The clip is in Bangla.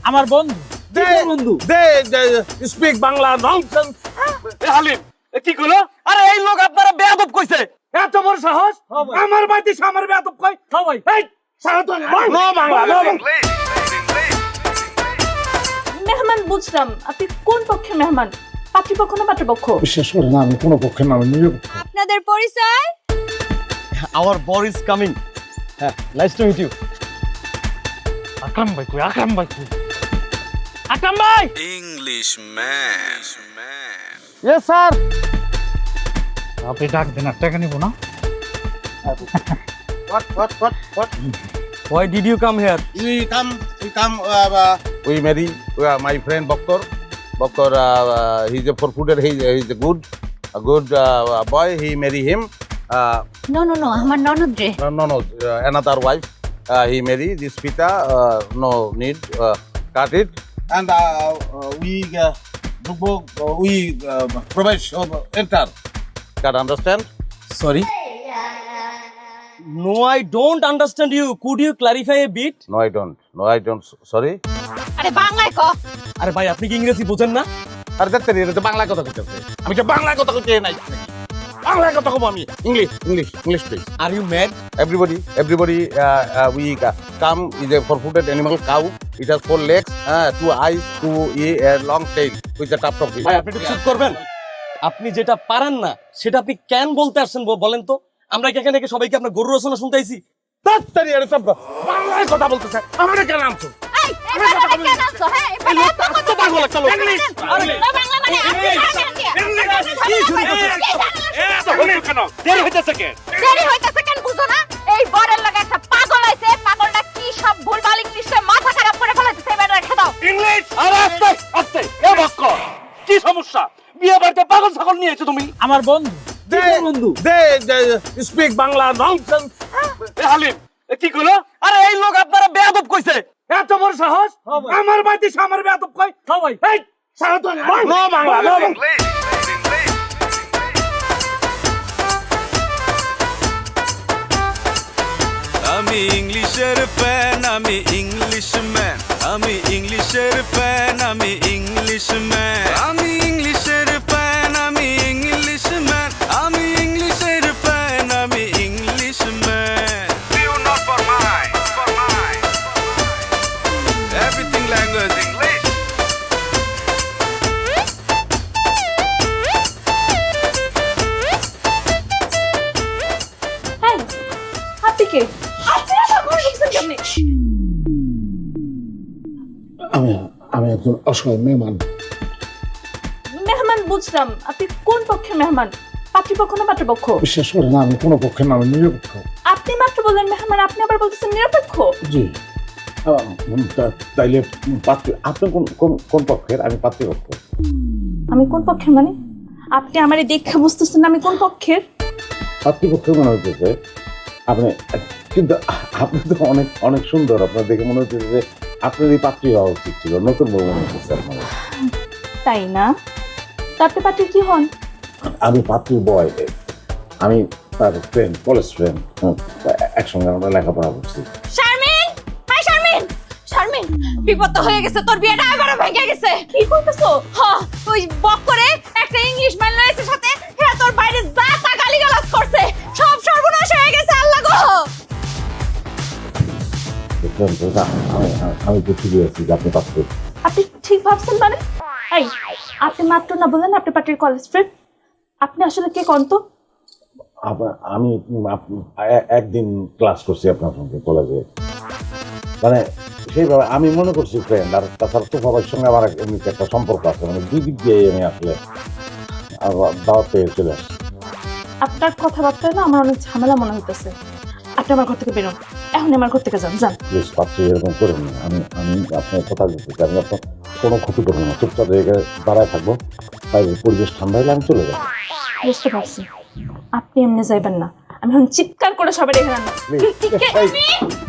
আমার বন্ধু। দে বন্ধু they speak Bangla nonsense. Halim কি কইলো? আরে এই লোক আপনারা বেয়াদব কইছে। এত বড় সাহস আমার বাড়িতে আমার বেয়াদব কই? সবাই এই সারাতো নো বাংলা নো বাংলা। মেহমান বুঝলাম, আপনি কোন পক্ষের মেহমান? পাত্রীপক্ষ না পাত্রপক্ষ? বিশেষ করে না, আমি কোনো পক্ষে না, আমি নিরপেক্ষ। আপনাদের পরিচয়? আওয়ার বর ইজ কামিং। হ্যাঁ, নাইস টু মিট ইউ। আকরাম ভাই কই? আকরাম ভাই কই? আকরাম ভাই! Englishman. Yes sir. আপনি ডাক দেন, টাকা নিব না। What? Why did you come here? We come. We marry my friend Bokor. Bokor, he's a forfeited. He's a good boy. He marry him. No আমার ননদ রে। No, another wife. He marry this Pita. No need. Cut it. And we provide enter. Can understand? Sorry. No, I don't understand you. Could you clarify a bit? No, I don't. Sorry. আরে বাংলায় ক। আরে ভাই আপনি কি ইংরেজি বোঝেন না? আরে দেখতে রে, তো বাংলা কথা কইতেছে। আমি তো বাংলা কথা কইতে নাই। বাংলা কথা কব আমি। English please. Are you mad? Everybody, we come is a four-footed animal cow. It has 4 legs, 2 eyes, 2 long tail with a tough ভাই আপনি একটু চুপ করবেন। আপনি যেটা পারেন না সেটা আপনি কেন বলতে আসছেন বলেন তো? আমরা কি এখানে সবাইকে আপনার গরু রচনা শুনতে আইছি? তাড়াতাড়ি আরে সব বাংলায় কথা বলতেছে। আমারে কেন আনছো? এই এবারে কেন আনছো? হ্যাঁ এবারে এত পাগল চলো। ইংলিশ। বাংলা মানে আপনি কি শুরু করছেন? দেরি হইতেছে কেন? দেরি হইতাছে কেন বুঝো না? এই বরের লগে একটা পাগল আইছে, পাগলটা কি সব ভুলভাল ইংলিশে মাথা খারাপ করে ফেলাইছে, এবারে রেখে দাও। ইংলিশ। আরে আস্তে এ বক্কর। কি সমস্যা? বিয়ে বাড়িতে পাগল ছাগল নিয়ে এসেছো তুমি? আমার বন্ধু। বন্ধু they speak Bangla nonsense. Halim কি কইলো? আরে এই লোক আপনারা বেয়াদব কইছে। এত বড় সাহস আমার বাড়িতে আমার বেয়াদব কই? সবাই এই সারাতো নো বাংলা নো বাংলা। আমি ইংলিশের ফ্যান, আমি ইংলিশম্যান। আমি ইংলিশের ফ্যান, আমি ইংলিশম্যান। আমি ইংলিশের ফ্যান, আমি ইংলিশম্যান। আমি ইংলিশের ফ্যান, আমি Englishman. You not for mine. Everything language English. হ্যাঁ, আপনি কে? আপনি আমার ঘরে ঢুকছেন কেমনে? আমি একজন অসহায় মেহমান। মেহমান বুঝলাম, আপনি কোন পক্ষের মেহমান? পাত্রীপক্ষ না পাত্রপক্ষ? বিশেষ করে না, আমি কোনো পক্ষে না, আমি নিরপেক্ষ। আপনি মাত্র বললেন মেহমান, আপনি আবার বলতেছেন নিরপেক্ষ। জি, তাইলে আপনি কোন পক্ষের? আমি পাত্রীপক্ষ। আমি কোন পক্ষের মানে? আপনি আমারে দেখে বুঝতেছেন আমি কোন পক্ষের? পাত্রীপক্ষের মনে হচ্ছে আপনি, কিন্তু আপনি তো অনেক সুন্দর। আপনার দেখে মনে হচ্ছে যে আপনার এই পাত্রী হওয়া উচিত ছিল। নতুন বউ মনে হচ্ছে আপনার। তাই না? তা আপনি পাত্রী কি হন? আমি পাত্রীর বয়। আমি তার ফ্রেন্ড, কলেজ ফ্রেন্ড। একসঙ্গে আমরা লেখাপড়া করছি। শারমিন, হাই শারমিন। শারমিন, বিপদ তো হয়ে গেছে, তোর বিয়েটা এবারে ভেঙে গেছে। কি করতেছো? হ্যাঁ, ওই বক করে একটা ইংলিশ ম্যান লয়েছে সাথে, হ্যাঁ তোর বাইরে যা তা গালিগালাজ করছে। সব সর্বনাশ হয়ে গেছে, আল্লাহ গো। আমি তো ঠিকই আছি যে আপনি পাত্রী। আপনি ঠিক ভাবছেন মানে? এই, আপনি মাত্র না বললেন আপনি পাত্রীর কলেজ ফ্রেন্ড? আপনি আসলে কে কোন তো? আমি একদিন ক্লাস করছি আপনার সঙ্গে কলেজে, মানে সেইভাবে আমি মনে করছি ফ্রেন্ড। আর তাছাড়া তো সবার সঙ্গে আমার এমনিতে একটা সম্পর্ক আছে, মানে দুই দিক দিয়ে আমি আসলে দাওয়াত পেয়ে চলে আসছি। আপনার কথাবার্তায় না আমার অনেক ঝামেলা মনে হইতেছে। আপনি আমার ঘর থেকে বেরোন, এখন আমার ঘর থেকে যান। প্লিজ পাত্রী এরকম করেন না। আমি আপনার কথা দিচ্ছি, আমি আপনার কোনো ক্ষতি করবো না। চুপচাপ জায়গায় দাঁড়ায় থাকবো, বাইরের পরিবেশ ঠান্ডা হলে আমি চলে যাবো। বুঝতে পারছি, আপনি এমনি যাইবেন না। আমি এখন চিৎকার করে সবাই এখানে আনবো। প্লিজ